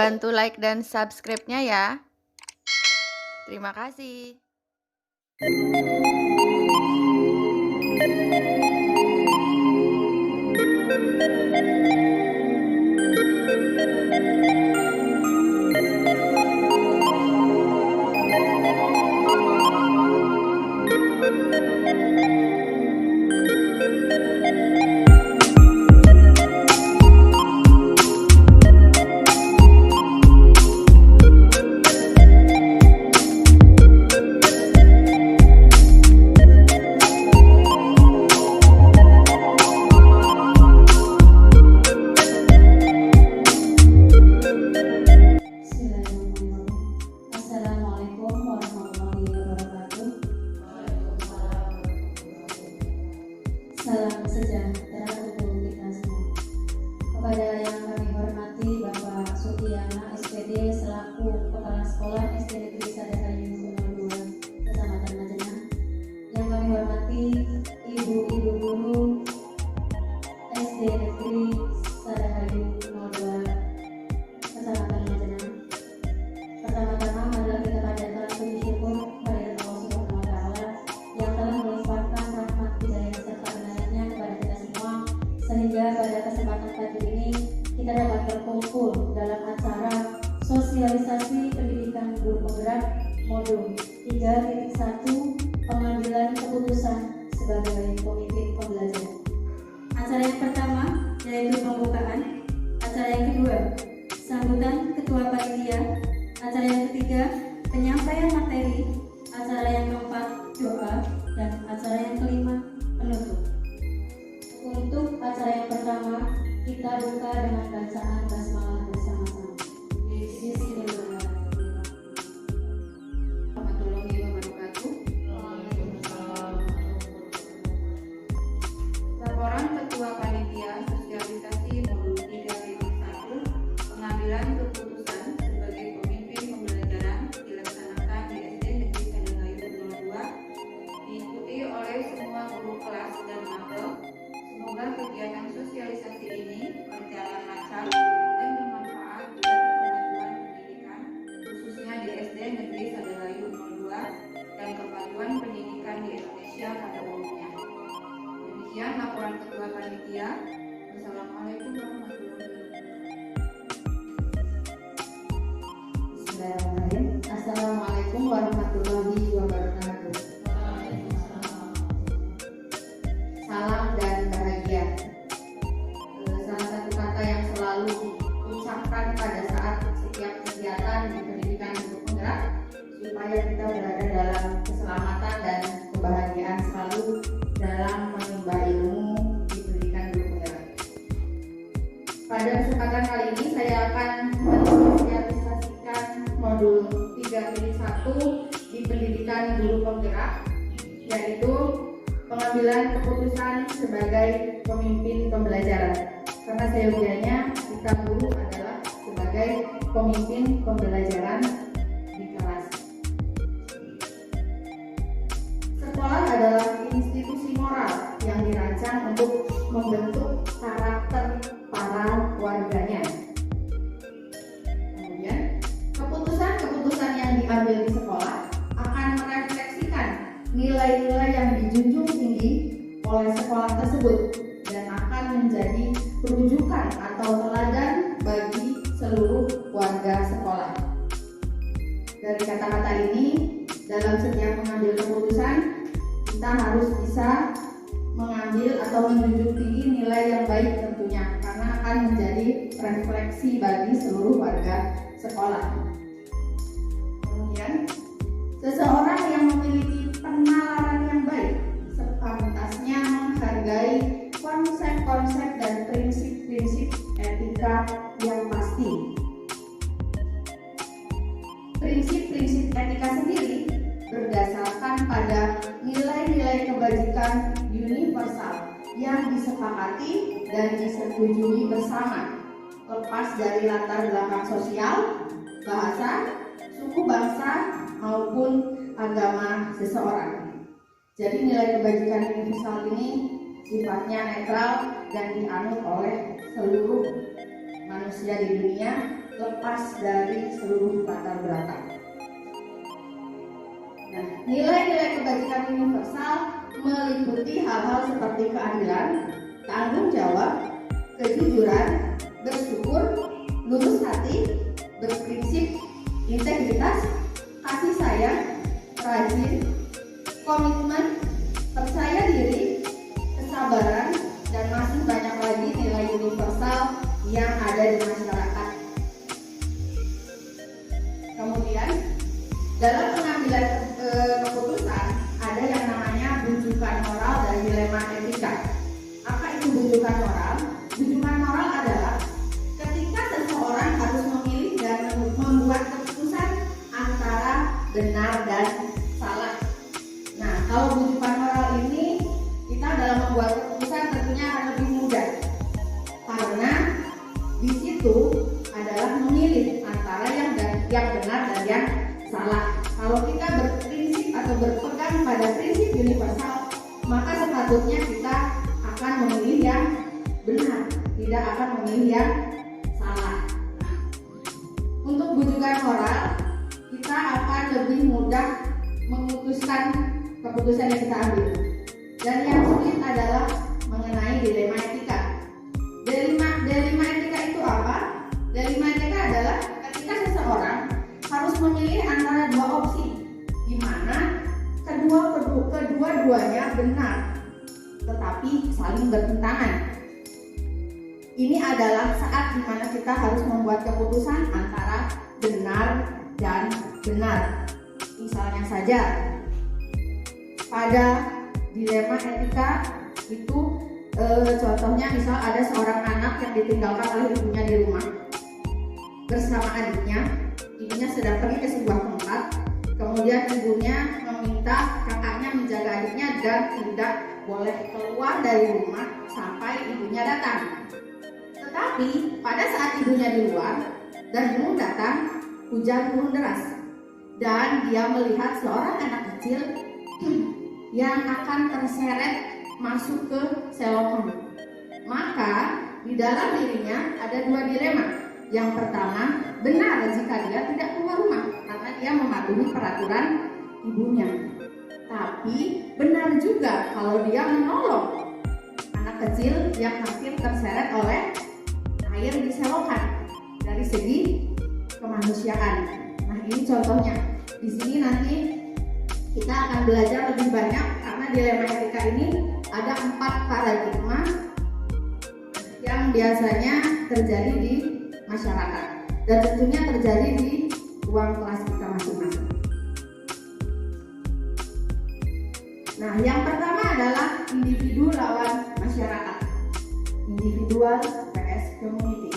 bantu like dan subscribe-nya ya. Terima kasih. Assalamualaikum warahmatullahi wabarakatuh. Salam sejahtera untuk kita semua. Kepada yang kami hormati Bapak Sutiana SPD selaku Kepala Sekolah SD Negeri Sadarayu 02 Kecamatan Majenang. Yang kami hormati Ibu-ibu guru SD Negeri Sadarayu 02 Kecamatan Majenang. Pertama-tama marilah kita panjatkan puji syukur kepada Allah Subhanahu wa Ta'ala yang telah melimpahkan rahmat hidayah serta inayahnya kepada kita semua, sehingga pada kesempatan pagi ini kita dapat berkumpul dalam acara sosialisasi pendidikan guru penggerak modul 3.1 pengambilan keputusan sebagai pemimpin pembelajaran. Acara yang pertama yaitu pembukaan, acara yang kedua sambutan ketua panitia, acara yang ketiga penyampaian materi, acara yang keempat doa, dan acara yang kelima penutup. Untuk acara yang pertama kita buka dengan bacaan basmalah bersama-sama. Bismillahirrahmanirrahim. Warahmatullahi wabarakatuh. Laporan Ketua Panitia Sosialisasi Modul 3.1 pengambilan keputusan sebagai pemimpin pembelajaran dilaksanakan di SD Negeri Sadarayu 02 diikuti oleh semua guru kelas dan mapel. Semoga kegiatan sosialisasi ini berjalan lancar dan bermanfaat bagi kemajuan pendidikan khususnya di SD Negeri Sadarayu 02 dan kemajuan pendidikan di Indonesia pada umumnya. Demikian laporan Ketua Panitia. Wassalamualaikum warahmatullahi wabarakatuh. Bismillahirrahmanirrahim. Assalamualaikum warahmatullahi wabarakatuh. Salam dan bahagia. Salah satu kata yang selalu diucapkan pada saat setiap kegiatan di pendidikan guru penggerak supaya kita berada dalam keselamatan dan kebahagiaan selalu dalam menimba ilmu di pendidikan guru penggerak. Pada kesempatan kali ini saya akan mensosialisasikan modul 3.1 di pendidikan guru penggerak, yaitu pengambilan keputusan sebagai pemimpin pembelajaran. Karena seyogianya kita guru adalah sebagai pemimpin pembelajaran di kelas. Sekolah adalah institusi moral yang dirancang untuk membentuk karakter para warganya. Kemudian, keputusan-keputusan yang diambil di sekolah akan merefleksikan nilai-nilai yang dijunjung tinggi oleh sekolah tersebut dan akan menjadi rujukan atau teladan bagi seluruh warga sekolah. Dari kata-kata ini, dalam setiap mengambil keputusan, kita harus bisa mengambil atau menjunjung tinggi nilai yang baik tentunya, karena akan menjadi refleksi bagi seluruh warga sekolah. Kemudian, seseorang yang memiliki penalaran yang baik sepantasnya menghargai konsep-konsep dan prinsip-prinsip etika yang pasti. Prinsip-prinsip etika sendiri berdasarkan pada nilai-nilai kebajikan universal yang disepakati dan disetujui bersama, lepas dari latar belakang sosial, bahasa, suku bangsa, maupun agama seseorang. Jadi nilai kebajikan universal ini sifatnya netral dan dianut oleh seluruh manusia di dunia lepas dari seluruh latar belakang. Nah, nilai-nilai kebajikan universal meliputi hal-hal seperti keadilan, tanggung jawab, kejujuran, bersyukur, lurus hati, berprinsip, integritas, kasih sayang, rajin, komitmen, percaya diri, kesabaran, dan masih banyak lagi nilai universal yang ada di masyarakat. Kemudian, dalam pengambilan keputusan ada yang namanya bujukan moral dan dilema etika. Apa itu bujukan moral? Bujukan moral adalah ketika seseorang harus memilih dan membuat keputusan antara benar dan salah. Nah, kalau bujukan moral ini kita dalam membuat keputusan tentunya akan lebih mudah, karena di situ adalah memilih antara yang benar dan yang salah. Kalau kita berprinsip atau berpegang pada prinsip universal, maka sepatutnya kita akan memilih yang benar, tidak akan memilih yang salah. Untuk bujukan moral, kita akan lebih mudah memutuskan keputusan yang kita ambil. Dan yang sulit adalah mengenai dilema etika. Dilema etika itu apa? Dilema etika adalah ketika seseorang harus memilih antara dua opsi, di mana kedua-duanya benar, tetapi saling bertentangan. Ini adalah saat di mana kita harus membuat keputusan antara benar dan benar. Misalnya saja, pada dilema etika itu contohnya misal ada seorang anak yang ditinggalkan oleh ibunya di rumah bersama adiknya. Ibunya sedang pergi ke sebuah tempat, kemudian ibunya meminta kakaknya menjaga adiknya dan tidak boleh keluar dari rumah sampai ibunya datang. Tetapi pada saat ibunya di luar dan belum datang, hujan turun deras dan dia melihat seorang anak kecil yang akan terseret masuk ke selokan. Maka di dalam dirinya ada dua dilema. Yang pertama, benar jika dia tidak keluar rumah karena dia mematuhi peraturan ibunya. Tapi benar juga kalau dia menolong anak kecil yang hampir terseret oleh air di selokan dari segi kemanusiaan. Nah, ini contohnya. Di sini nanti kita akan belajar lebih banyak karena dilema etika ini ada 4 paradigma yang biasanya terjadi di masyarakat dan tentunya terjadi di ruang kelas kita masing-masing. Nah, yang pertama adalah individu lawan masyarakat, individual vs community.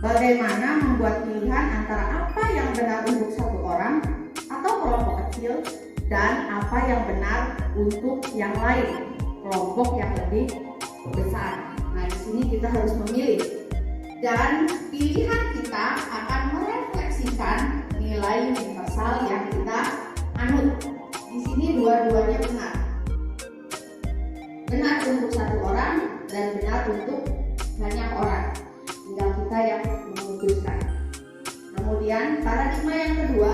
Bagaimana membuat pilihan antara apa yang benar untuk satu orang atau kelompok kecil dan apa yang benar untuk yang lain, kelompok yang lebih besar. Nah, di sini kita harus memilih. Dan pilihan kita akan merefleksikan nilai universal yang kita anut. Di sini dua-duanya benar. Benar untuk satu orang dan benar untuk banyak orang. Tinggal kita yang memutuskan. Kemudian paradigma yang kedua,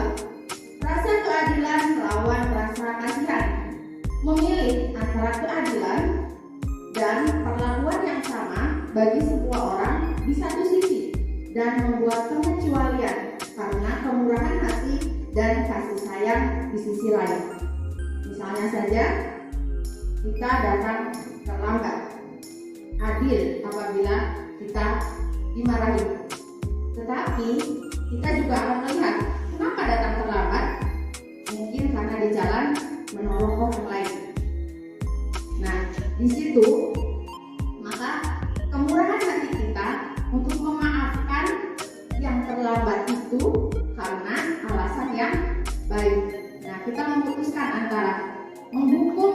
rasa keadilan lawan rasa kasihan. Memilih antara keadilan dan perlakuan yang sama bagi semua orang di satu sisi dan membuat pengecualian karena kemurahan hati dan kasih sayang di sisi lain. Misalnya saja, kita datang terlambat. Adil apabila kita dimarahi. Tetapi kita juga akan melihat kenapa datang terlambat. Mungkin karena di jalan menolong orang lain. Nah, di situ maka kemurahan hati kita untuk memaafkan yang terlambat itu karena alasan yang baik. Nah, kita memutuskan antara menghukum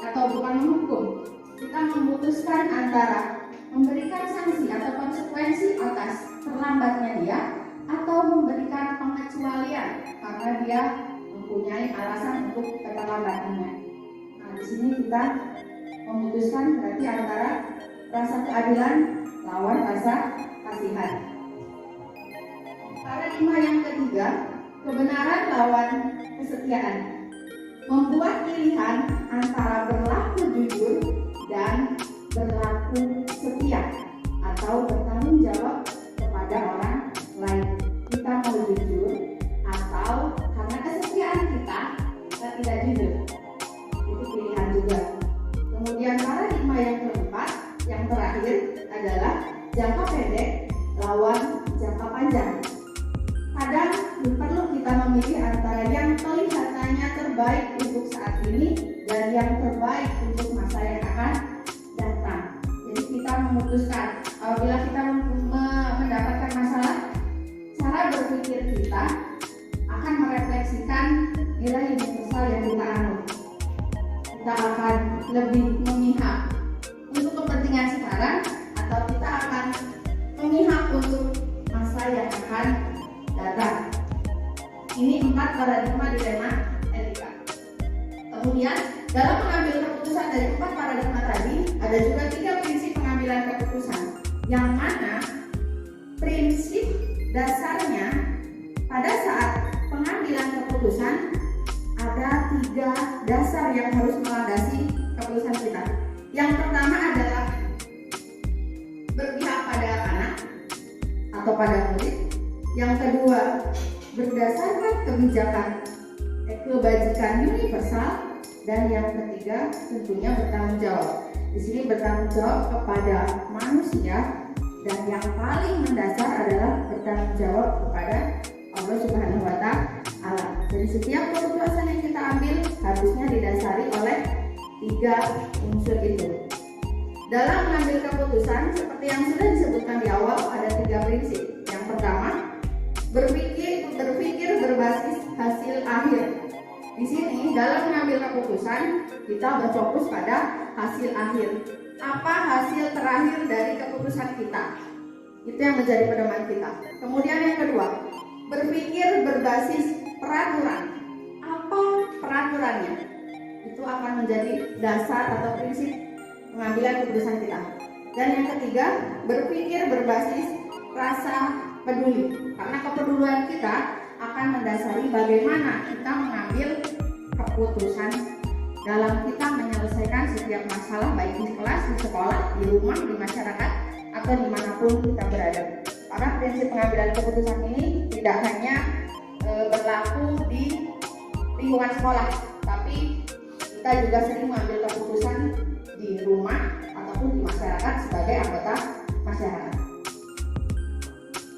atau bukan menghukum. Kita memutuskan antara memberikan sanksi atau konsekuensi atas terlambatnya dia atau memberikan pengecualian karena dia mempunyai alasan untuk keterlambatannya. Nah, di sini kita memutuskan berarti antara rasa keadilan lawan rasa kasihan. Paradigma yang ketiga, kebenaran lawan kesetiaan. Membuat pilihan antara berlaku jujur dan berlaku setia atau bertanggung jawab kepada orang lain. Kita mau jujur atau karena kesetiaan kita tidak jujur. Itu pilihan juga. Kemudian paradigma yang keempat, yang terakhir adalah jangka pendek lawan jangka panjang. Kadang perlu kita memilih antara yang kelihatannya terbaik untuk saat ini dan yang terbaik untuk masa yang akan datang. Jadi kita memutuskan apabila kita mendapatkan masalah, cara berpikir kita akan merefleksikan nilai universal yang kita anut. Kita akan lebih memihak untuk kepentingan sekarang atau kita akan memihak untuk masa yang akan datang. Ini 4 paradigma dilema etika. Kemudian dalam mengambil keputusan dari 4 paradigma tadi ada juga 3 prinsip pengambilan keputusan, yang mana prinsip dasarnya pada saat pengambilan keputusan ada 3 dasar yang harus melandasi keputusan kita. Yang pertama adalah berpihak pada anak atau pada murid. Yang kedua, berdasarkan kebajikan universal. Dan yang ketiga, tentunya bertanggung jawab. Di sini bertanggung jawab kepada manusia, dan yang paling mendasar adalah bertanggung jawab kepada Allah Subhanahu wa Ta'ala. Jadi setiap keputusan yang kita ambil harusnya didasari oleh 3 unsur itu. Dalam mengambil keputusan, seperti yang sudah disebutkan di awal, ada 3 prinsip. Yang pertama, berpikir berbasis hasil akhir. Di sini dalam mengambil keputusan kita berfokus pada hasil akhir. Apa hasil terakhir dari keputusan kita? Itu yang menjadi pedoman kita. Kemudian yang kedua, berpikir berbasis peraturan. Apa peraturannya? Itu akan menjadi dasar atau prinsip pengambilan keputusan kita. Dan yang ketiga, berpikir berbasis rasa peduli. Karena kepedulian kita akan mendasari bagaimana kita mengambil keputusan dalam kita menyelesaikan setiap masalah, baik di kelas, di sekolah, di rumah, di masyarakat, atau dimanapun kita berada. Karena prinsip pengambilan keputusan ini tidak hanya berlaku di lingkungan sekolah, tapi kita juga sering mengambil keputusan di rumah ataupun di masyarakat sebagai anggota masyarakat.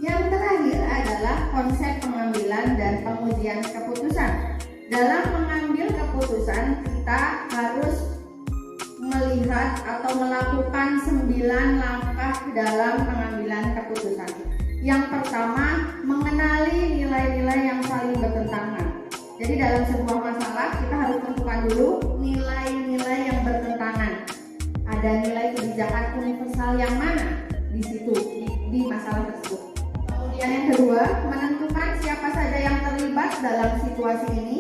Yang terakhir adalah konsep pengambilan dan pengujian keputusan. Dalam mengambil keputusan, kita harus melihat atau melakukan 9 langkah dalam pengambilan keputusan. Yang pertama, mengenali nilai-nilai yang saling bertentangan. Jadi dalam sebuah masalah kita harus tentukan dulu nilai-nilai yang bertentangan. Ada nilai kebijakan universal yang mana di situ di masalah tersebut. Kemudian yang kedua, menentukan siapa saja yang terlibat dalam situasi ini.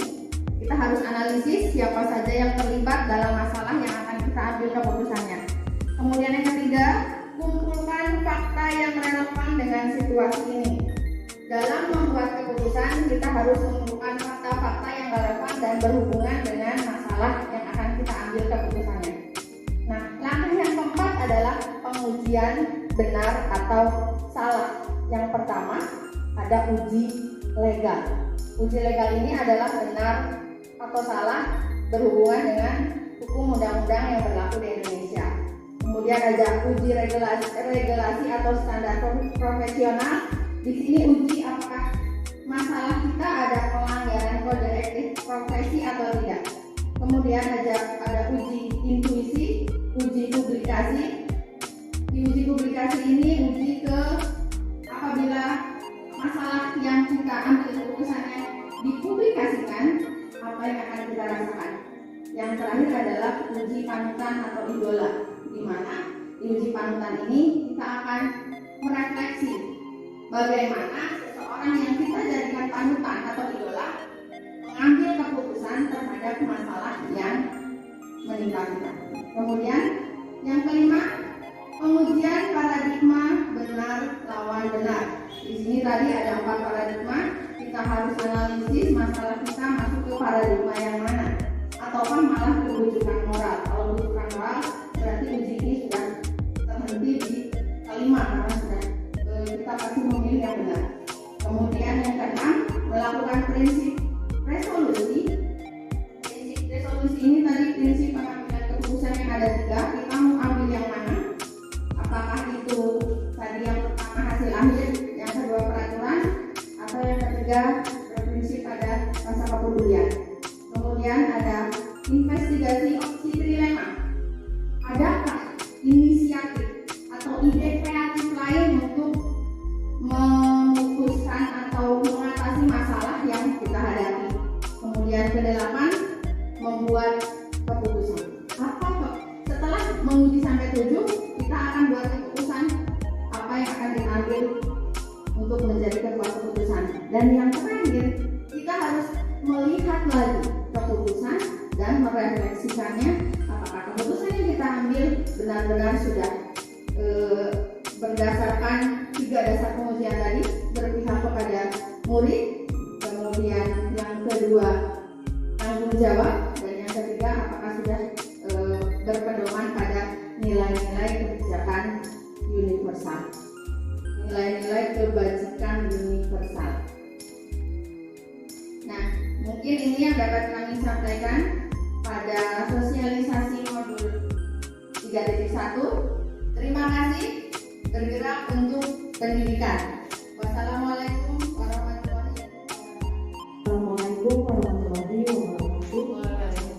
Kita harus analisis siapa saja yang terlibat dalam masalah yang akan kita ambil keputusannya. Kemudian yang ketiga, kumpulkan fakta yang relevan dengan situasi ini. Dalam membuat keputusan, kita harus mengumpulkan fakta-fakta yang relevan dan berhubungan dengan masalah yang akan kita ambil keputusannya. Nah, langkah yang keempat adalah pengujian benar atau salah. Yang pertama, ada uji legal. Uji legal ini adalah benar atau salah berhubungan dengan hukum undang-undang yang berlaku di Indonesia. Kemudian ada uji regulasi atau standar profesional. Di sini uji apakah masalah kita ada pelanggaran kode etik profesi atau tidak. Kemudian ada uji intuisi, uji publikasi. Di uji publikasi ini uji ke apabila masalah yang kita ambil keputusannya dipublikasikan, apa yang akan kita rasakan. Yang terakhir adalah uji panutan atau idola, di mana di uji panutan ini kita akan merefleksi bagaimana seseorang yang kita jadikan panutan atau idola mengambil keputusan terhadap masalah yang menimpa kita. Kemudian yang kelima, Pengujian paradigma benar lawan benar. Di sini tadi ada 4 paradigma. Kita harus analisis masalah kita masuk ke paradigma yang mana, ataupun malah ke rujukan moral. Kalau rujukan moral berarti uji ini sudah terhenti di kelima karena sudah kita pasti memilih yang benar. Kemudian yang keenam, melakukan prinsip resolusi. Prinsip resolusi ini tadi prinsip pengambilan keputusan yang ada 3. Kita mau ambil yang mana? Apakah itu tadi yang pertama hasil akhir, yang kedua peraturan, atau yang ketiga berprinsip pada rasa kepedulian. Kemudian ada investigasi opsi trilema. Adakah inisiatif atau ide kreatif lain untuk memutuskan atau mengatasi masalah yang kita hadapi? Kemudian kedelapan, membuat keputusan. Setelah menguji sampai 7, kita akan buat keputusan apa yang akan diambil untuk menjadi sebuah keputusan. Dan yang terakhir, kita harus melihat lagi keputusan dan merefleksikannya, apakah keputusan yang kita ambil benar-benar sudah berdasarkan 3 dasar pengujian tadi, berpihak kepada murid, kemudian yang kedua tanggung jawab, dan yang ketiga apakah sudah berpedoman pada nilai-nilai kebijakan universal, nilai-nilai kebajikan universal. Nah, mungkin ini yang dapat kami sampaikan pada sosialisasi modul 3.1. Terima kasih. Bergerak untuk pendidikan. Wassalamualaikum warahmatullahi wabarakatuh. Assalamualaikum warahmatullahi wabarakatuh.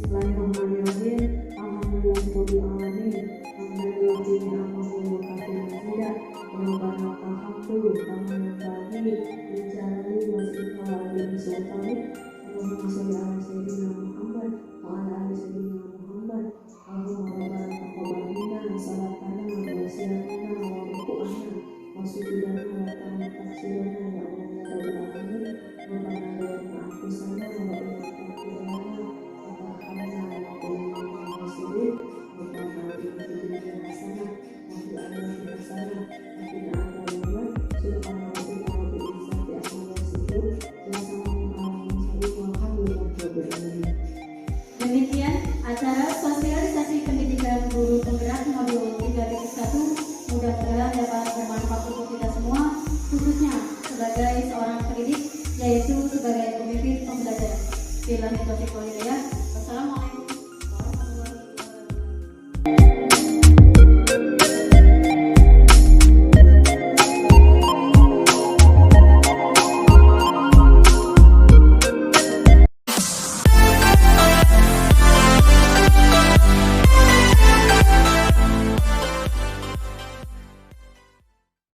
Bismillahirrahmanirrahim. Alhamdulillahirabbil alamin. Alhamdulillahirabbil alamin. Rabbana alhamdu kama yanbaghi li jalali wajhika wa li sultanik. Allahumma shalli ala sayyidina Muhammad wa ala ali sayyidina Muhammad. Allahumma rabbana taqabbal minna salatana wa siyamana wa ruku'ana wa sujudana wa tafsirana ya Allah ya rabbal alamin. Rabbana la tu'akhidhna wa la tu'akhidhna wa tarhamna wa qulna al-muslimin wa rabbana atina hasanah wa fil akhirati hasanah wa qina adzabannar. Subhana rabbika rabbil izzati amma yasifun wa salamun alal mursalin walhamdulillahi alamin. Demikian acara sosialisasi pendidikan guru penggerak modul 3.1 mudah-mudahan dapat bermanfaat untuk kita semua, khususnya sebagai seorang pendidik, yaitu sebagai pemimpin pembelajaran. Wassalamualaikum